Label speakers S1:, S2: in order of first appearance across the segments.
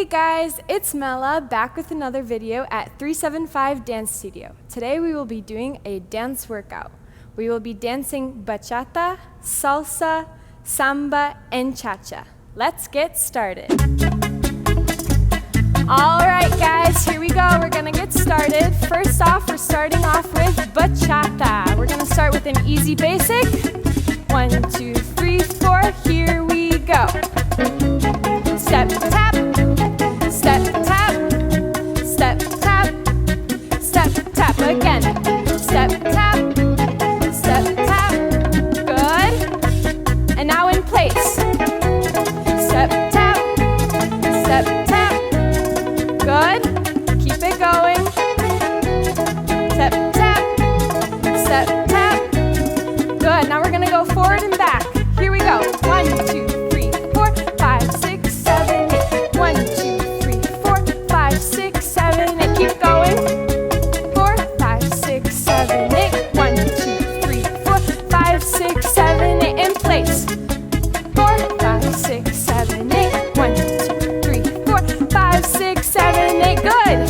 S1: Hey guys, it's Mela back with another video at 375 Dance Studio. Today we will be doing a dance workout. We will be dancing bachata, salsa, samba, and cha cha. Let's get started. All right guys, here we go. We're gonna get started. First off, we're starting off with bachata. We're gonna start with an easy basic. 1, 2, 3, 4, here we go. Step, tap, step, tap, step, tap, step, tap. Again, step, tap, step, tap. Good. And now in place. Step, tap, step, tap. Good. Keep it going. Step, tap, step, tap. Good. Now we're going to go forward and back. Here we go. 1, 2, 3, 4, 5, 6, 7, 8. 1, 2, 3, 4, 5, 6, 7, 8. Keep going. 4, 5, 6, 7, 8. 1, 2, 3, 4, 5, 6, 7, 8. In place. 4, 5, 6, 7, 8. 1, 2, 3, 4, 5, 6, 7, 8. Good.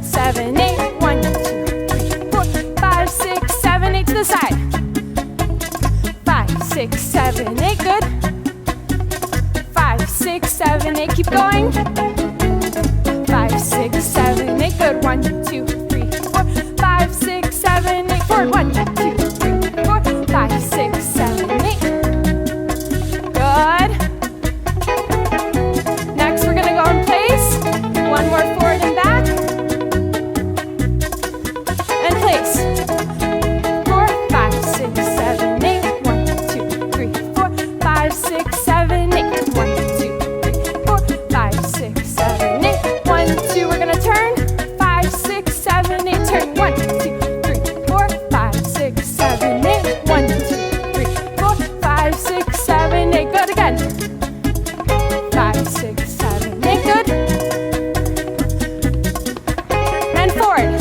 S1: 7, 8. 1, 2, 3, 4, 5, 6, 7, 8. To the side. 5, 6, 7, 8. Good. 5, 6, 7, 8. Keep going. 5, 6, 7, 8. Good. 1, 2, 3, 4, 5, 6, 7, 8. Forward. 1, 2, 3, 4, 5, 6, 7, 8. Good. Next, we're gonna go in place. One more forward and back. And place. 4, 5, 6, 7, 8. 1, 2, 3, 4, 5, 6, 7, 8. 1, 2, 3, 4, 5, 6, 7, 8. 1, 2, we're gonna turn. 5, 6, 7, 8. Turn. 1, 2, 3, 4, 5, 6, 7, 8. 1, 2, 3, 4, 5, 6, 7, 8. Good again. 5, 6, 7, 8. Good. And forward.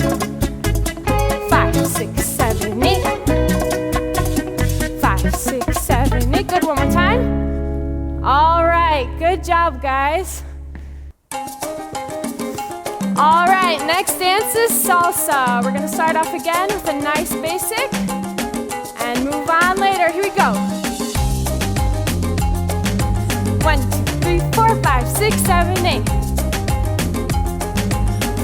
S1: 5, 6, 7, 8. 5, 6, 7, 8. Good. One more time. All right. Good job, guys. All right. Next dance is salsa. We're going to start off again with a nice basic and move on later. Here we go. 1, 2, 3, 4, 5, 6, 7, 8.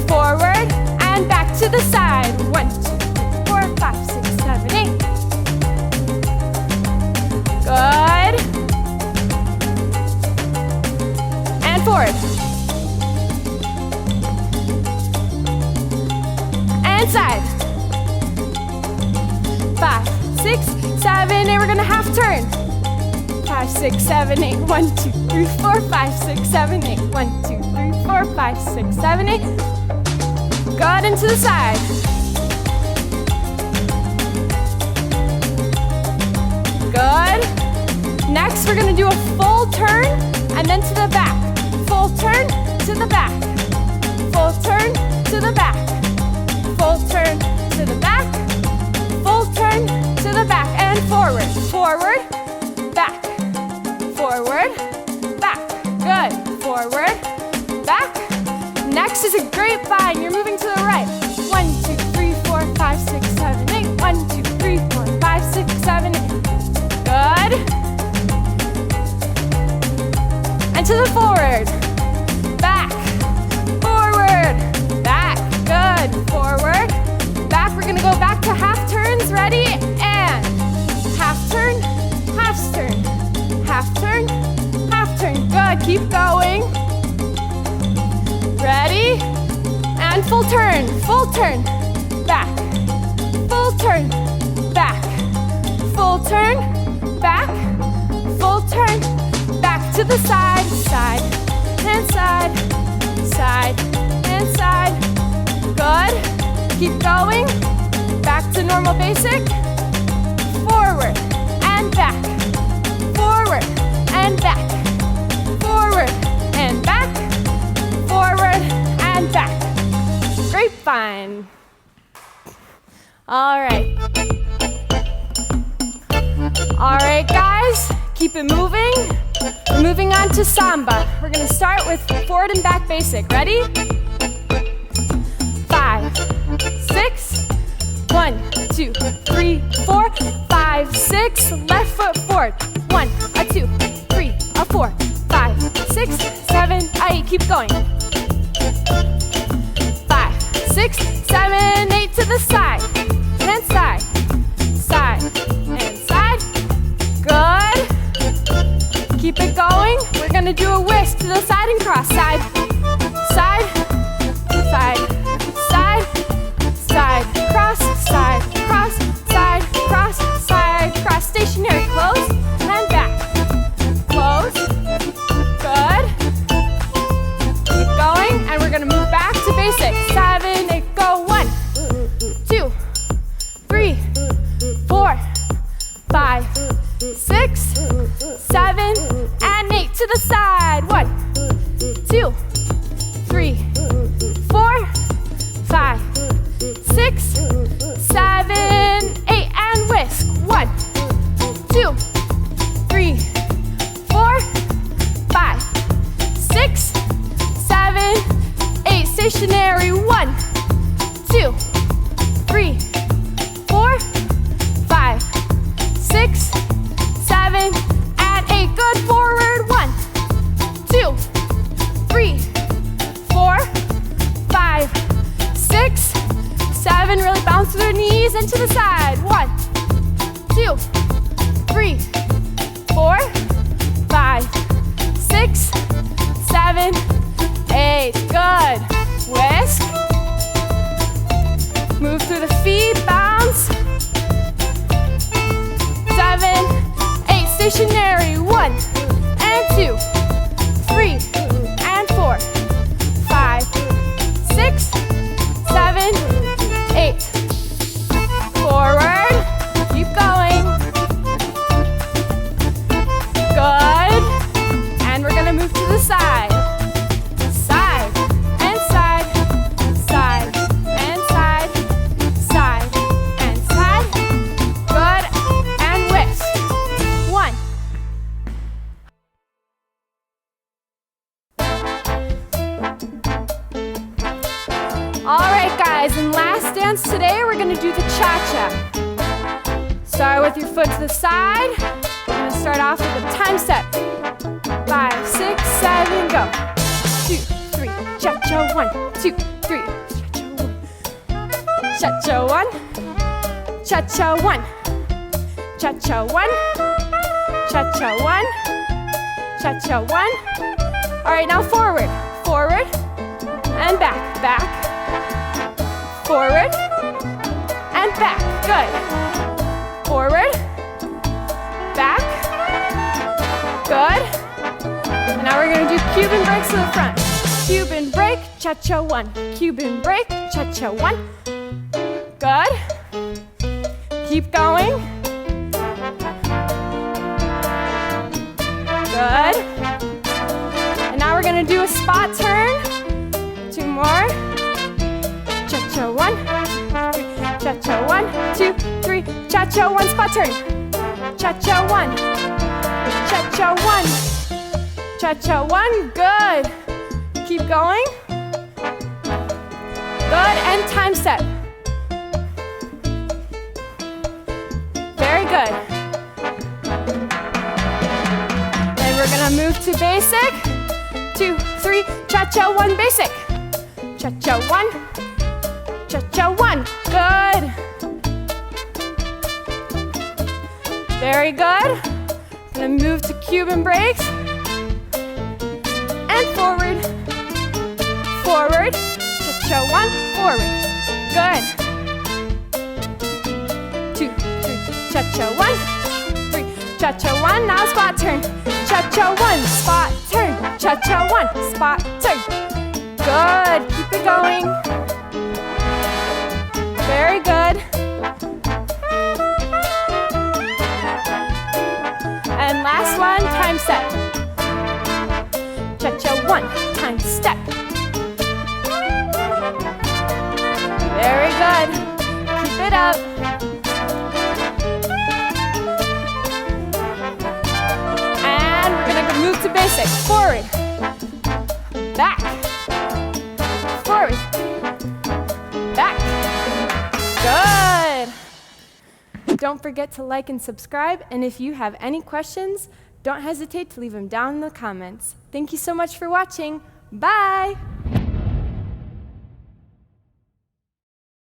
S1: Forward and back to the side. 1, 2, 3, 4, 5, 6, 7, 8. Good. And forward. And side. 5, 6, 7, 8. We're gonna half turn. 5, 6, 7, 8. 1, 2, 3, 4, 5, 6, 7, 8. 1, 2, 3, 4, 5, 6, 7, 8. Good, into the side. Good. Next, we're gonna do a full turn and then to the back. Full turn to the back. Full turn to the back. Full turn to the back. Full turn to the back and forward. Forward, back. Forward, back. Good. Forward, back. Next is a grapevine. You're moving to the right. 1, 2, 3, 4, 5, 6, 7, 8. 1, 2, 3, 4, 5, 6, 7, 8. Good. And to the forward. Back. Forward. Back. Good. Forward. Back. We're going to go back to half turns. Ready? And half turn. Half turn. Half turn. Half turn. Good. Keep going. Ready? And full turn. Full turn. Back. Full turn. Back. Full turn. Back. Full turn. Back to the side. Side. And side. Side. And side. Good. Keep going. Back to normal basic. Forward. And back. Forward. And back. Forward. And back. Forward and back. Grapevine. All right. All right, guys. Keep it moving. We're moving on to Samba. We're gonna start with forward and back basic. Ready? 5, 6, 1, 2, 3, 4, 5, 6, left foot forward. 1, 2, 3, 4, 5, 6, 7, 8, keep going. 5, 6, 7, 8 to the side, and side, side, and side. Good. Keep it going. We're gonna do a whisk to the side and cross. Side, side, side, side, side, cross, side, cross, side, cross, side, cross. Stationary, close, and back. Close. Good. Keep going, and we're gonna move back to basic. 7, 8, go. 1, 2, 3, 4, 5, 6, 7, and 8 to the side. 1, 2, 3, 4, 5, 6, 7, 8, and whisk. 1, 2, 3, 4, 5, 6, 7, 8. Stationary. 1, 2, 3, 4, 5, 6, 7, and 8. Good. Forward. 1, 2, 3, 4, 5, 6, 7. Really bounce through the knees and to the side. 1, 2, 3, 4, 5, 6, 7, 8. Good. Whisk. Move through the feet. Bounce. 7, 8. Stationary. 1 and 2, 3 and 4, 5, 6, 7, 8. Forward. Keep going. Good. And we're gonna move to the side. Side and side, side and side, side and side. Good. And whisk. 1. All right, guys, and last dance today, we're gonna do the cha-cha. Start with your foot to the side. We're gonna start off with a time step. 5, 6, 7, go. 2, 3, cha-cha, 1, 2, 3, cha-cha, 1. Cha-cha, 1. Cha-cha, 1. Cha-cha, 1. Cha-cha, 1. All right, now forward. Forward and back, back. Forward and back. Good. Forward, back. Good. And now we're going to do Cuban breaks to the front. Cuban break, cha-cha, 1. Cuban break, cha-cha, 1. Good. Keep going. Good. And now we're going to do a spot turn. 2 more. Cha-cha, 1, 3, cha-cha, 1, 2, 3, cha-cha, 1, spot turn. Cha-cha, 1, cha-cha, 1, cha-cha, 1, good. Keep going. Good, and time step. Very good. Then we're gonna move to basic. 2, 3, cha-cha, 1, basic. Cha-cha, 1. Cha-cha, 1. Good. Very good. Gonna move to Cuban breaks. And forward. Forward. Cha-cha, 1. Forward. Good. 2, 3. Cha-cha, 1. 3. Cha-cha, 1. Now spot turn. Cha-cha, 1. Spot turn. Cha-cha, 1. Spot turn. Good. Keep it going. Very good. And last one, time step. Cha-cha, 1, time step. Very good. Keep it up. And we're gonna it. Forward, back, forward, back. Good. Don't forget to like and subscribe, and if you have any questions, don't hesitate to leave them down in the comments. Thank you so much for watching. Bye.